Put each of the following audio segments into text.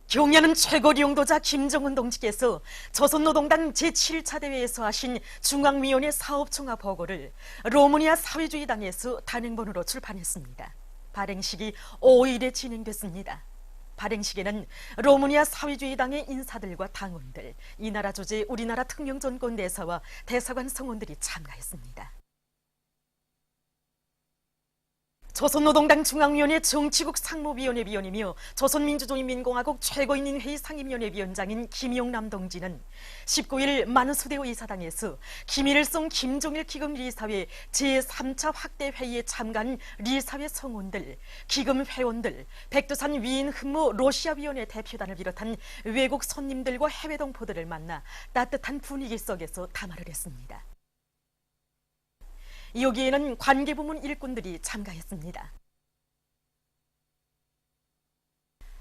경야는 최고 용도자 김정은 동지께서 조선노동당 제7차 대회에서 하신 중앙위원회 사업종합 보고를 로마니아 사회주의당에서 단행본으로 출판했습니다. 발행식이 5일에 진행됐습니다. 발행식에는 로마니아 사회주의당의 인사들과 당원들, 이 나라 주재 우리나라 특명정권 대사와 대사관 성원들이 참가했습니다. 조선노동당 중앙위원회 정치국 상무위원회 위원이며 조선민주주의민공화국 최고인민회의 상임위원회 위원장인 김용남 동지는 19일 만수대오 이사당에서 김일성 김종일 기금 리사회 제3차 확대 회의에 참가한 리사회 성원들, 기금 회원들, 백두산 위인 흠모 러시아위원회 대표단을 비롯한 외국 손님들과 해외 동포들을 만나 따뜻한 분위기 속에서 담화를 했습니다. 여기에는 관계부문 일꾼들이 참가했습니다.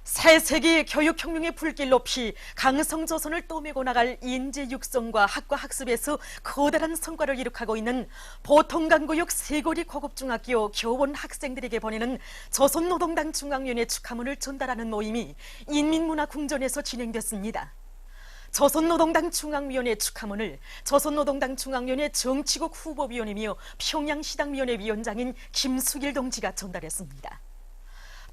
새 세기 교육혁명의 불길 높이 강성조선을 떠매고 나갈 인재 육성과 학과 학습에서 커다란 성과를 이룩하고 있는 보통강구역 세거리 고급중학교 교원 학생들에게 보내는 조선노동당 중앙위원회 축하문을 전달하는 모임이 인민문화궁전에서 진행됐습니다. 조선노동당 중앙위원회 축하문을 조선노동당 중앙위원회 정치국 후보위원이며 평양시당위원회 위원장인 김수길 동지가 전달했습니다.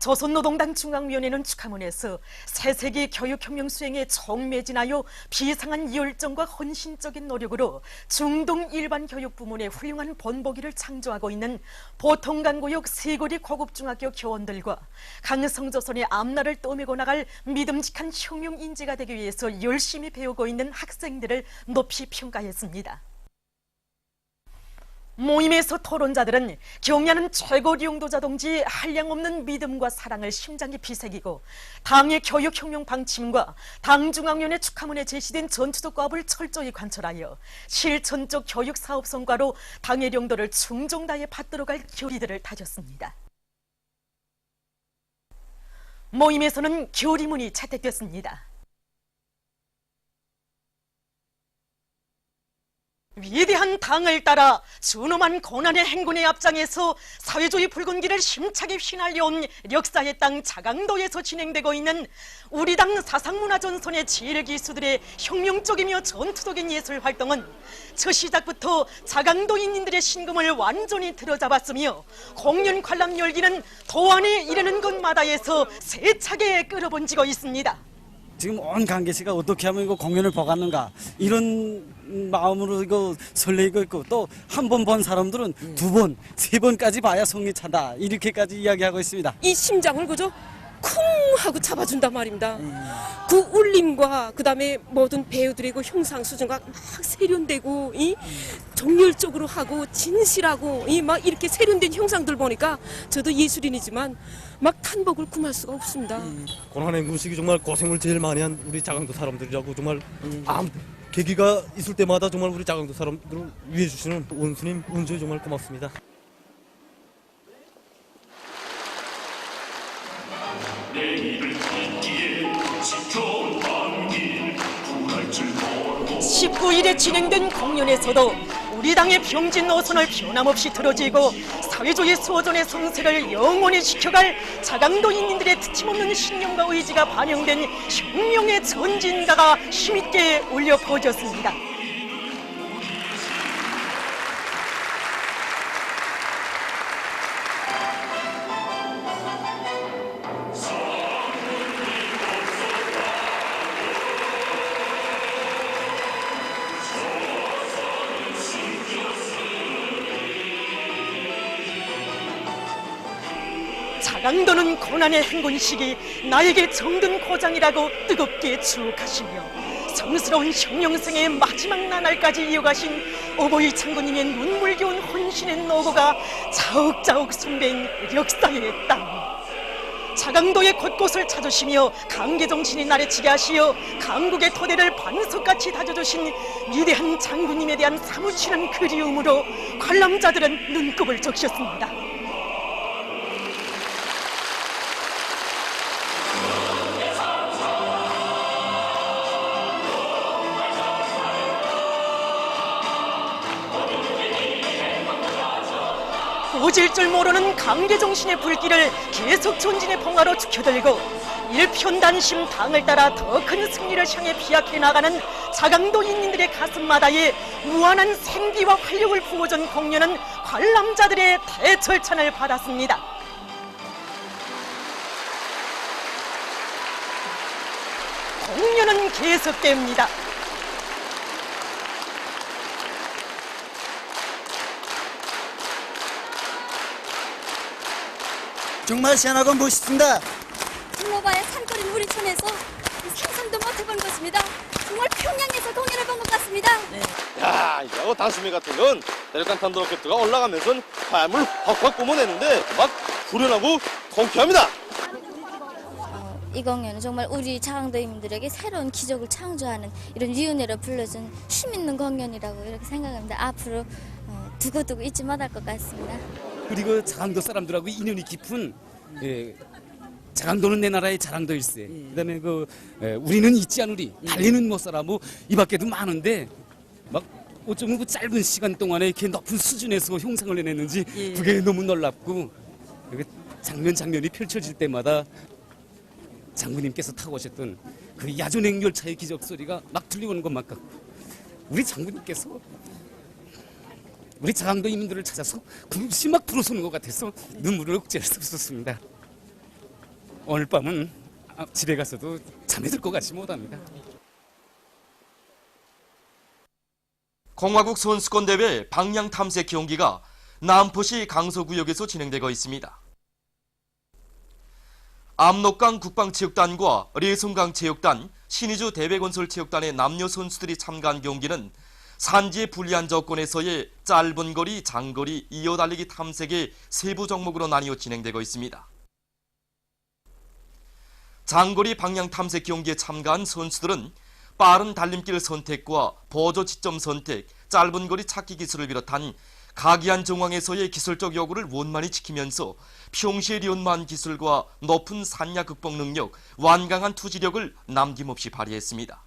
조선노동당 중앙위원회는 축하문에서 새세기 교육혁명 수행에 정매진하여 비상한 열정과 헌신적인 노력으로 중동 일반 교육 부문의 훌륭한 본보기를 창조하고 있는 보통강구역 세거리 고급중학교 교원들과 강성조선의 앞날을 떠매고 나갈 믿음직한 혁명 인재가 되기 위해서 열심히 배우고 있는 학생들을 높이 평가했습니다. 모임에서 토론자들은 경야는 최고 용도자 동지의 한량없는 믿음과 사랑을 심장 깊이 새기고 당의 교육혁명 방침과 당중앙위원회 축하문에 제시된 전투적 과업을 철저히 관철하여 실천적 교육사업 성과로 당의 용도를 충정다해 받들어갈 결의들을 다졌습니다. 모임에서는 결의문이 채택됐습니다. 위대한 당을 따라 준엄한 고난의 행군의 앞장에서 사회주의 붉은 길을 힘차게 휘날려온 역사의 땅 자강도에서 진행되고 있는 우리 당 사상문화전선의 지혜기수들의 혁명적이며 전투적인 예술활동은 첫 시작부터 자강도인민들의 신금을 완전히 들어잡았으며 공연 관람 열기는 도안에 이르는 곳마다에서 세차게 끌어번지고 있습니다. 지금 온 관계시가 어떻게 하면 이거 공연을 보겠는가 이런 마음으로 이거 설레고 있고 또 한 번 본 사람들은 두 번, 세 번까지 봐야 성이 찬다 이렇게까지 이야기하고 있습니다. 이 심장을 그저 쿵 하고 잡아준단 말입니다. 그 울림과 그 다음에 모든 배우들의 그 형상 수준과 막 세련되고 정열적으로 하고 진실하고 막 이렇게 세련된 형상들 보니까 저도 예술인이지만 막 탄복을 금할 수가 없습니다. 고난행군 시기 정말 고생을 제일 많이 한 우리 자강도 사람들이라고 정말 아무 계기가 있을 때마다 정말 우리 자강도 사람들을 위해 주시는 원수님 은주에 정말 고맙습니다. 내일을 찾기에 지켜온 한길 불할 줄 모르고 19일에 진행된 공연에서도 우리 당의 병진 노선을 변함없이 들어지고 사회주의 수호전의 성세를 영원히 지켜갈 자강도인민들의 트침없는 신념과 의지가 반영된 혁명의 전진가가 힘있게 울려 퍼졌습니다. 자강도는 고난의 행군 시기 나에게 정든 고장이라고 뜨겁게 추억하시며 성스러운 혁명생의 마지막 나날까지 이어가신 어버이 장군님의 눈물겨운 헌신의 노고가 자욱자욱 숭배인 역사의 땅. 자강도의 곳곳을 찾으시며 강계정신이 나래치게 하시어 강국의 토대를 반석같이 다져주신 위대한 장군님에 대한 사무치는 그리움으로 관람자들은 눈곱을 적셨습니다. 꺼질 줄 모르는 강계정신의 불길을 계속 전진의 봉화로 죽혀들고 일편단심 당을 따라 더 큰 승리를 향해 비약해 나가는 자강도 인민들의 가슴마다에 무한한 생기와 활력을 부어준 공연은 관람자들의 대절찬을 받았습니다. 공연은 계속됩니다. 정말 시원하고 멋있습니다. 글로바의 산거리 누리촌에서 상상도 못해본 것입니다. 정말 평양에서 공연을 본 것 같습니다. 야, 이거 다스미 같은 건 대륙간 탄도 로켓가 올라가면서 화염을 확확 뿜어내는데 막 후련하고 통쾌합니다. 이 공연은 정말 우리 자강도민들에게 새로운 기적을 창조하는 이런 위은혜를 불러준 힘있는 공연이라고 이렇게 생각합니다. 앞으로 두고두고 잊지 못할 것 같습니다. 우리 그 자강도 사람들하고 인연이 깊은 자강도는 내 나라의 자랑도일세. 그다음에 우리는 잊지 않으리. 달리는 못 살아. 뭐 이 밖에도 많은데 막 어쩌면 그 짧은 시간 동안에 이렇게 높은 수준에서 형상을 내냈는지 그게 너무 놀랍고 장면이 펼쳐질 때마다 장군님께서 타고 오셨던 그 야전행 열차의 기적 소리가 막 들려오는 것만 같고 우리 장군님께서 우리 자강도 인민들을 찾아서 굴씨 막 불어서는 것 같아서 눈물을 억제할 수 없었습니다. 오늘 밤은 집에 가서도 잠이 들 것 같지 못합니다. 공화국 선수권 대회 방향 탐색 경기가 남포시 강서구역에서 진행되고 있습니다. 압록강 국방체육단과 레송강 체육단, 신의주 대외건설체육단의 남녀 선수들이 참가한 경기는 산지의 불리한 조건에서의 짧은 거리, 장거리, 이어달리기 탐색의 세부 종목으로 나뉘어 진행되고 있습니다. 장거리 방향 탐색 경기에 참가한 선수들은 빠른 달림길 선택과 보조 지점 선택, 짧은 거리 찾기 기술을 비롯한 각이한 정황에서의 기술적 요구를 원만히 지키면서 평시의 연마한 기술과 높은 산야 극복 능력, 완강한 투지력을 남김없이 발휘했습니다.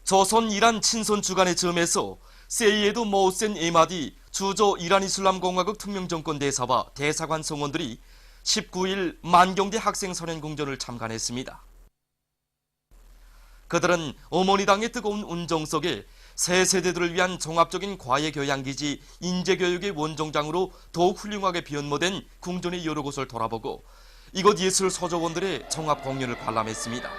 조선 이란 친선 주간의 점에서 세이에드 모우센 에마디 주조 이란 이슬람공화국 특명정권 대사와 대사관 성원들이 19일 만경대 학생선연공전을 참관했습니다. 그들은 어머니 당의 뜨거운 운정 속에 새 세대들을 위한 종합적인 과외교양기지 인재교육의 원종장으로 더욱 훌륭하게 변모된 궁전의 여러 곳을 돌아보고 이곳 예술소조원들의 종합공연을 관람했습니다.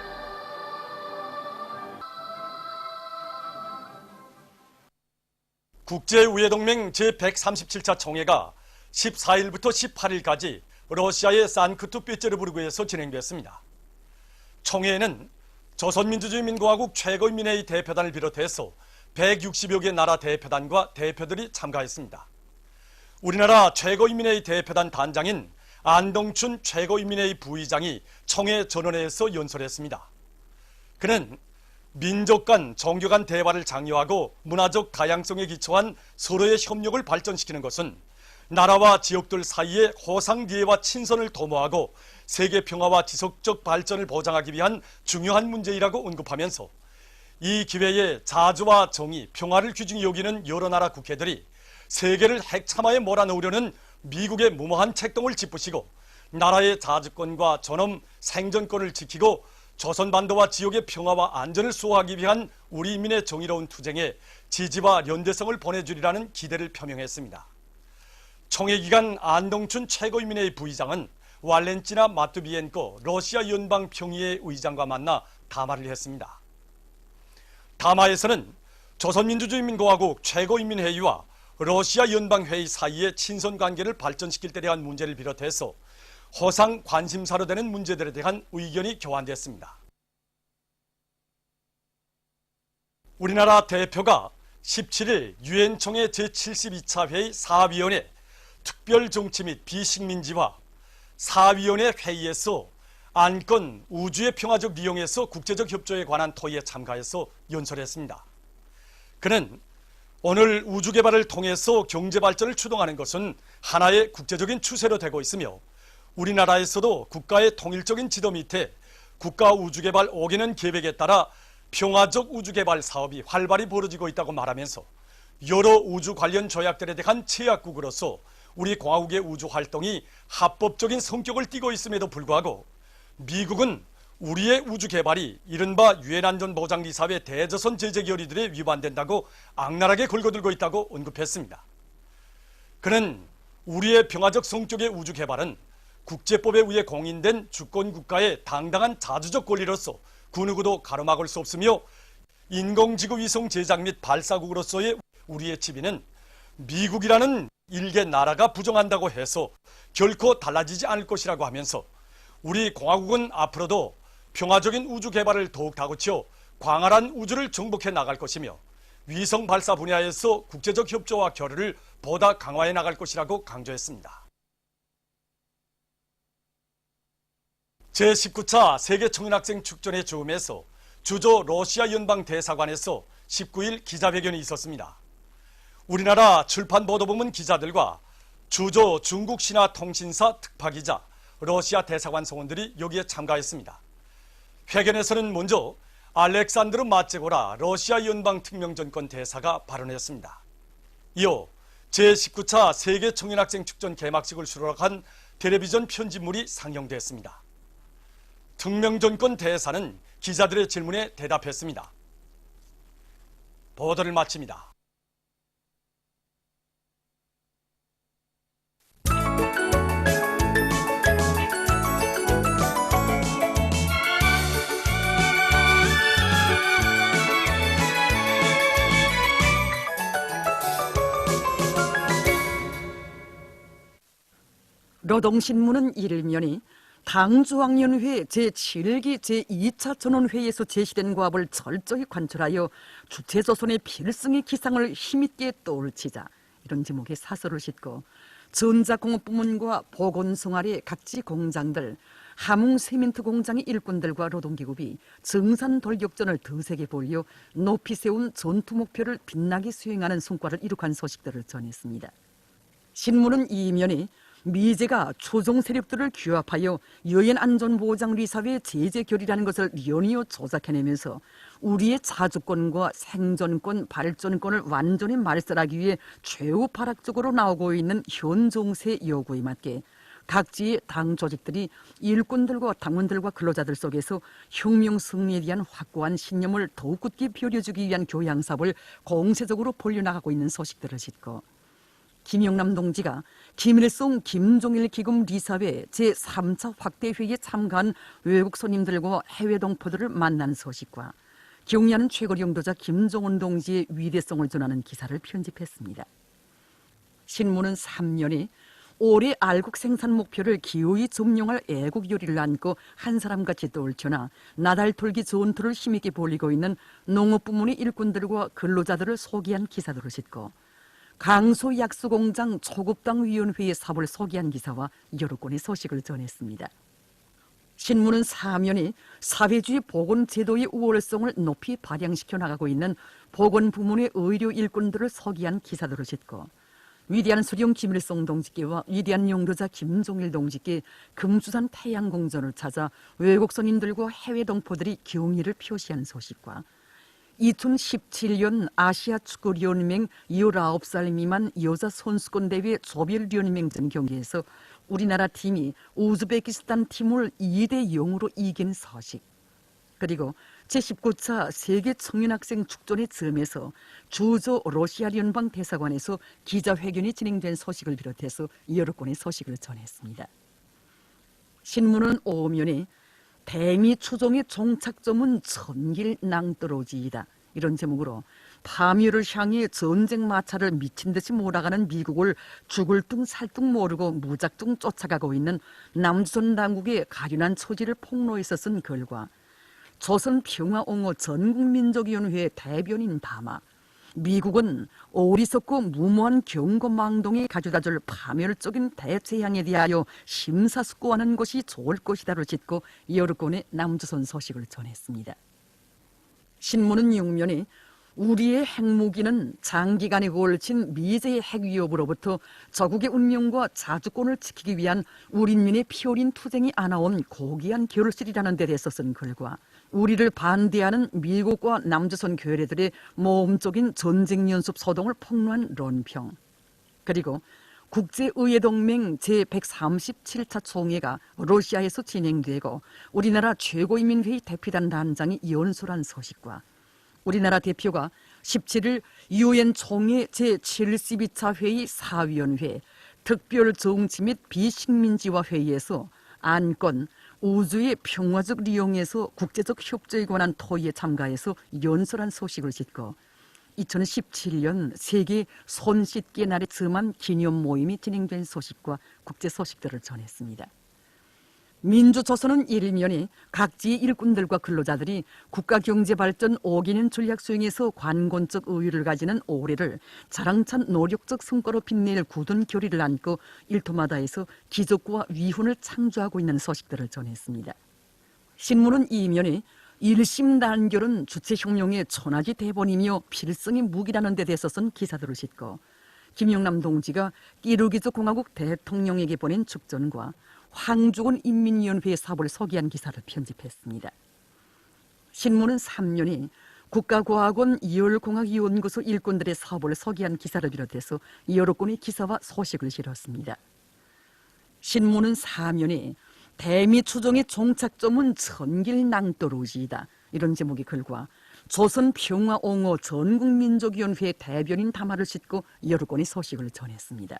국제우회동맹 제137차 총회가 14일부터 18일까지 러시아의 산크투페테르부르크에서 진행됐습니다. 총회에는 조선민주주의민공화국 최고인민회의 대표단을 비롯해서 160여 개 나라 대표단과 대표들이 참가했습니다. 우리나라 최고인민회의 대표단 단장인 안동춘 최고인민회의 부의장이 총회 전원회에서 연설했습니다. 그는 민족 간, 종교 간 대화를 장려하고 문화적 다양성에 기초한 서로의 협력을 발전시키는 것은 나라와 지역들 사이의 호상리해와 친선을 도모하고 세계 평화와 지속적 발전을 보장하기 위한 중요한 문제이라고 언급하면서 이 기회에 자주와 정의, 평화를 귀중히 여기는 여러 나라 국회들이 세계를 핵참화에 몰아넣으려는 미국의 무모한 책동을 짚으시고 나라의 자주권과 존엄, 생존권을 지키고 조선반도와 지역의 평화와 안전을 수호하기 위한 우리 인민의 정의로운 투쟁에 지지와 연대성을 보내주리라는 기대를 표명했습니다. 총회 기간 안동춘 최고인민회의 부의장은 왈렌티나 마투비엔코 러시아 연방평의회 의장과 만나 담화를 했습니다. 담화에서는 조선민주주의민공화국 최고인민회의와 러시아 연방회의 사이의 친선관계를 발전시킬 때 대한 문제를 비롯해서 호상 관심사로 되는 문제들에 대한 의견이 교환됐습니다. 우리나라 대표가 17일 유엔 총회 제72차 회의 4위원회 특별정치 및 비식민지화 4위원회 회의에서 안건 우주의 평화적 이용에서 국제적 협조에 관한 토의에 참가해서 연설했습니다. 그는 오늘 우주 개발을 통해서 경제 발전을 추동하는 것은 하나의 국제적인 추세로 되고 있으며 우리나라에서도 국가의 통일적인 지도 밑에 국가 우주 개발 5개년 계획에 따라 평화적 우주 개발 사업이 활발히 벌어지고 있다고 말하면서 여러 우주 관련 조약들에 대한 제약국으로서 우리 공화국의 우주 활동이 합법적인 성격을 띠고 있음에도 불구하고 미국은 우리의 우주 개발이 이른바 유엔 안전보장이사회 대조선 제재 결의들에 위반된다고 악랄하게 걸거들고 있다고 언급했습니다. 그는 우리의 평화적 성격의 우주 개발은 국제법에 의해 공인된 주권 국가의 당당한 자주적 권리로서 그 누구도 가로막을 수 없으며 인공지구 위성 제작 및 발사국으로서의 우리의 지위는 미국이라는 일개 나라가 부정한다고 해서 결코 달라지지 않을 것이라고 하면서 우리 공화국은 앞으로도 평화적인 우주 개발을 더욱 다그쳐 광활한 우주를 정복해 나갈 것이며 위성 발사 분야에서 국제적 협조와 결의를 보다 강화해 나갈 것이라고 강조했습니다. 제19차 세계 청년학생 축전의 즈음에서 주조 러시아 연방 대사관에서 19일 기자회견이 있었습니다. 우리나라 출판보도부문 기자들과 주조 중국 신화 통신사 특파기자, 러시아 대사관 성원들이 여기에 참가했습니다. 회견에서는 먼저 알렉산드르 마체고라 러시아 연방 특명정권 대사가 발언했습니다. 이어 제19차 세계 청년학생 축전 개막식을 수록한 텔레비전 편집물이 상영됐습니다. 특명정권 대사는 기자들의 질문에 대답했습니다. 보도를 마칩니다. 노동신문은 일면이 당중앙위원회 제7기 제2차 전원회의에서 제시된 과업을 철저히 관철하여 주체조선의 필승의 기상을 힘있게 떠올치자, 이런 제목의 사설을 싣고 전자공업부문과 보건성활의 각지 공장들, 함흥세민트 공장의 일꾼들과 노동기구비 정산돌격전을 더세게 벌여 높이 세운 전투 목표를 빛나게 수행하는 성과를 이룩한 소식들을 전했습니다. 신문은 이면에 미제가 초종 세력들을 규합하여 유엔 안전보장리사회 제재 결의라는 것을 연이어 조작해내면서 우리의 자주권과 생존권, 발전권을 완전히 말살하기 위해 최후파락적으로 나오고 있는 현 정세 요구에 맞게 각지의 당 조직들이 일꾼들과 당원들과 근로자들 속에서 혁명 승리에 대한 확고한 신념을 더욱 굳게 벼려주기 위한 교양사업을 공세적으로 벌려나가고 있는 소식들을 싣고 김영남 동지가 김일성 김종일 기금 리사회 제3차 확대회의에 참가한 외국 손님들과 해외 동포들을 만난 소식과 경의하는 최고領導자 김정은 동지의 위대성을 전하는 기사를 편집했습니다. 신문은 3년에 올해 알국 생산 목표를 기어이 점령할 애국 요리를 안고 한 사람같이 떨쳐나 나달돌기 전투를 힘있게 벌이고 있는 농업부문의 일꾼들과 근로자들을 소개한 기사들을 싣고 강소약수공장 초급당위원회의 사업을 소개한 기사와 여러 건의 소식을 전했습니다. 신문은 사면에 사회주의 보건제도의 우월성을 높이 발扬시켜 나가고 있는 보건부문의 의료 일꾼들을 소개한 기사들을 싣고 위대한 수령 김일성 동지께와 위대한 용도자 김종일 동지께 금수산 태양공전을 찾아 외국 손님들과 해외 동포들이 경의를 표시한 소식과 2017년 아시아 축구연맹 19살 미만 여자 선수권 대회 조별연맹전 경기에서 우리나라 팀이 우즈베키스탄 팀을 2대0으로 이긴 소식, 그리고 제19차 세계 청년학생 축전의 즈음에서 주조 러시아 연방 대사관에서 기자회견이 진행된 소식을 비롯해서 여러 건의 소식을 전했습니다. 신문은 오면에 대미 추종의 종착점은 천길 낭떠러지이다, 이런 제목으로 파묘를 향해 전쟁 마차를 미친 듯이 몰아가는 미국을 죽을 둥 살 둥 모르고 무작정 쫓아가고 있는 남조선 당국의 가련한 처지를 폭로해서 쓴 글과 조선평화옹호 전국민족위원회 대변인 담아 미국은 어리석고 무모한 경고망동에 가져다줄 파멸적인 대재앙에 대하여 심사숙고하는 것이 좋을 것이다를 싣고 여러 건의 남조선 소식을 전했습니다. 신문은 육면에 우리의 핵무기는 장기간에 걸친 미제의 핵위협으로부터 저국의 운명과 자주권을 지키기 위한 우리 인민의 피 어린 투쟁이 안아온 고귀한 결실이라는 데 대해서 쓴 글과 우리를 반대하는 미국과 남조선 괴뢰들의 모험적인 전쟁 연습 소동을 폭로한 론평, 그리고 국제의회동맹 제137차 총회가 러시아에서 진행되고 우리나라 최고인민회의 대표단 단장이 연설한 소식과 우리나라 대표가 17일 유엔 총회 제72차 회의 사위원회 특별 정치 및 비식민지화 회의에서 안건 우주의 평화적利用에서 국제적 협조에 관한 토의에 참가해서 연설한 소식을 싣고 2017년 세계 손 씻기 날의 즈음한 기념 모임이 진행된 소식과 국제 소식들을 전했습니다. 민주조선은 일면에 각지의 일꾼들과 근로자들이 국가경제발전 5개년 전략 수행에서 관건적 의의를 가지는 올해를 자랑찬 노력적 성과로 빛낼 굳은 결의를 안고 일터마다에서 기적과 위훈을 창조하고 있는 소식들을 전했습니다. 신문은 이면에 일심 단결은 주체혁명의 천하지 대본이며 필승의 무기라는 데 대해서 쓴 기사들을 싣고 김영남 동지가 끼르기즈 공화국 대통령에게 보낸 축전과 황주건 인민위원회의 사업을 소개한 기사를 편집했습니다. 신문은 3년에 국가과학원 이열공학연구소 일꾼들의 사업을 소개한 기사를 비롯해서 여러 건의 기사와 소식을 실었습니다. 신문은 4면에 대미 추종의 종착점은 천길낭떠루지이다. 이런 제목의 글과 조선평화옹호 전국민족위원회 대변인 담화를 싣고 여러 건의 소식을 전했습니다.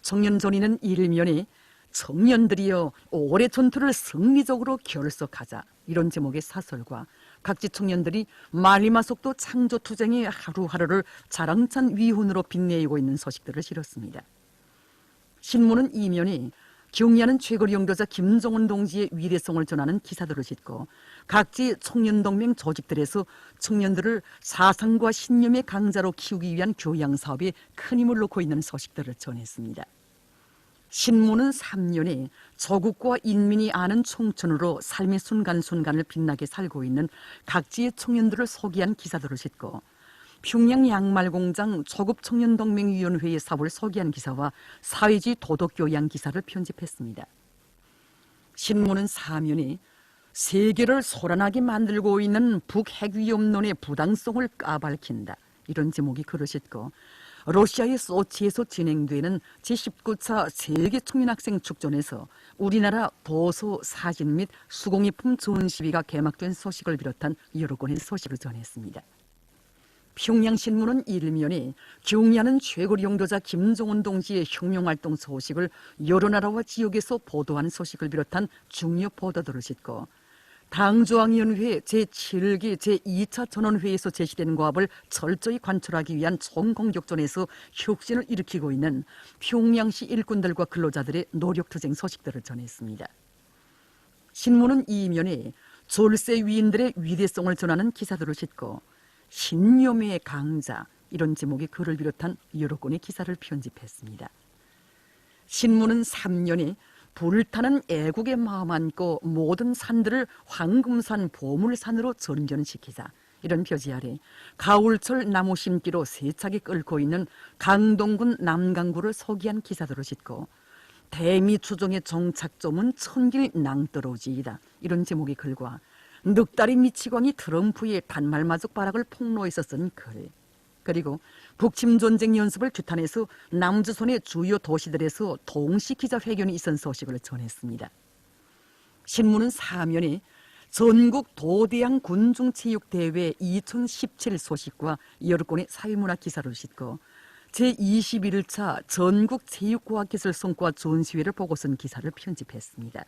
청년전의는 일면에 청년들이여 올해 전투를 승리적으로 결석하자 이런 제목의 사설과 각지 청년들이 말리마속도 창조투쟁의 하루하루를 자랑찬 위훈으로 빛내고 있는 소식들을 실었습니다. 신문은 이면에 경의하는 최고리 영도자 김정은 동지의 위대성을 전하는 기사들을 싣고 각지 청년동맹 조직들에서 청년들을 사상과 신념의 강자로 키우기 위한 교양 사업에 큰 힘을 놓고 있는 소식들을 전했습니다. 신문은 3년에 조국과 인민이 아는 총천으로 삶의 순간순간을 빛나게 살고 있는 각지의 청년들을 소개한 기사들을 싣고 평양 양말공장 조국청년동맹위원회의 사업을 소개한 기사와 사회주의 도덕교양 기사를 편집했습니다. 신문은 4면에 세계를 소란하게 만들고 있는 북핵위협론의 부당성을 까발킨다. 이런 제목이 글을 싣고 러시아의 소치에서 진행되는 제19차 세계청년학생 축전에서 우리나라 도서, 사진 및 수공예품 전시회가 개막된 소식을 비롯한 여러 건의 소식을 전했습니다. 평양신문은 일면에 경의하는 최고리 영도자 김정은 동지의 혁명활동 소식을 여러 나라와 지역에서 보도한 소식을 비롯한 중요 보도들을 싣고 당조항위원회 제7기 제2차 전원회의에서 제시된 과업을 철저히 관철하기 위한 총공격전에서 혁신을 일으키고 있는 평양시 일꾼들과 근로자들의 노력투쟁 소식들을 전했습니다. 신문은 이면에 졸세 위인들의 위대성을 전하는 기사들을 싣고 신념의 강자 이런 제목의 글을 비롯한 여러 건의 기사를 편집했습니다. 신문은 3년에 불타는 애국의 마음 안고 모든 산들을 황금산 보물산으로 전전시키자 이런 표지 아래 가을철 나무 심기로 세차게 끓고 있는 강동군 남강구를 소개한 기사들을 싣고 대미 추종의 정착점은 천길 낭떠러지이다 이런 제목의 글과 늑다리 미치광이 트럼프의 단말마족 발악을 폭로해서 쓴 글 그리고 북침 전쟁 연습을 규탄해서 남조선의 주요 도시들에서 동시 기자회견이 있은 소식을 전했습니다. 신문은 4면에 전국 도대양 군중체육대회 2017 소식과 여러 건의 사회문화 기사를 싣고 제21차 전국체육과학기술 성과 전시회를 보고 쓴 기사를 편집했습니다.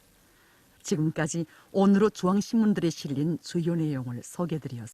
지금까지 오늘의 중앙신문들에 실린 주요 내용을 소개해드렸습니다.